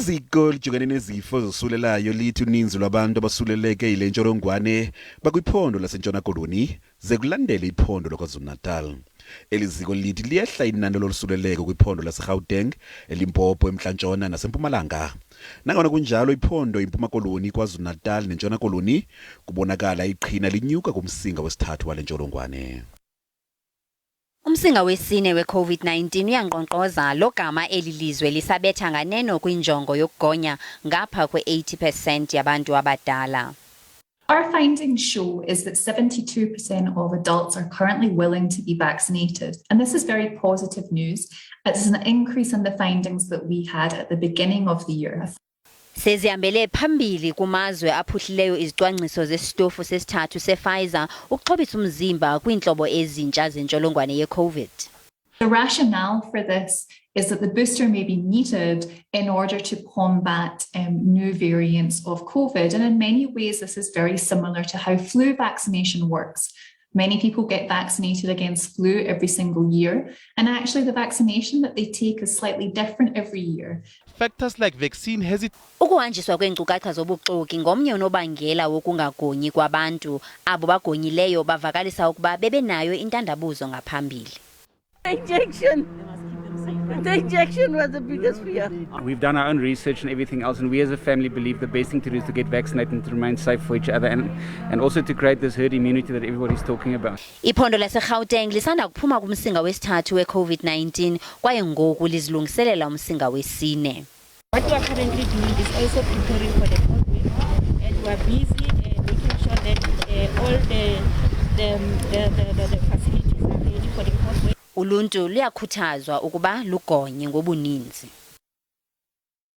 Iziko lijukene nezifo zosulelayo lithi uninzi lwabantu abasuleleke yile ntsholongwane bakwiphondo laseNtshona Koloni zekulandela iphondo laKwaZulu-Natal. Eliziko lithi liyehla inani lolusuleleko kwiphondo laseGauteng, eLimpopo, eMntla-Ntshona naseMpumalanga. Nangona kunjalo iphondo iMpuma Koloni, KwaZulu-Natal neNtshona Koloni kubonakala iqhina linyuka kumsinga wesithathu wale ntsholongwane. Umsinga wesine we-COVID-19 uyanqonqoza lo gama elilizwe lisabetha nganeno kwinjongo yokugonya ngapha kwe-80% yabantu abadala. Our findings show is that 72% of adults are currently willing to be vaccinated, and this is very positive news. It's an increase in the findings that we had at the beginning of the year. Sezihambele phambili kumazwe aphuhlileyo izicwangciso zesitofu sesithathu sePfizer ukuxhobisa umzimba kwiintlobo ezintsha zentsholongwane ye-COVID. The rationale for this is that the booster may be needed in order to combat new variants of COVID. And in many ways, this is very similar to how flu vaccination works. Many people get vaccinated against flu every single year. And actually, the vaccination that they take is slightly different every year. Factors like vaccine hesitancy. Ukuhanjiswa kweenkcukacha zobuxoki ngomnye unobangela wokungagonyi kwabantu. Abo bagonyileyo bavakalisa ukuba bebenayo intandabuzo ngaphambili. The injection was the biggest fear. We've done our own research and everything else, and we as a family believe the best thing to do is to get vaccinated and to remain safe for each other and also to create this herd immunity that everybody's talking about. Iphondo laseGauteng lisanda kuphuma kumsinga wesithathu we-COVID-19 kwaye ngoku lizilungiselela umsinga wesine. What we are currently doing is also preparing for the fourth wave, and we are busy making sure that all the facilities are ready for the fourth wave. Uluntu luyakhuthazwa ukuba lugonye ngobuninzi.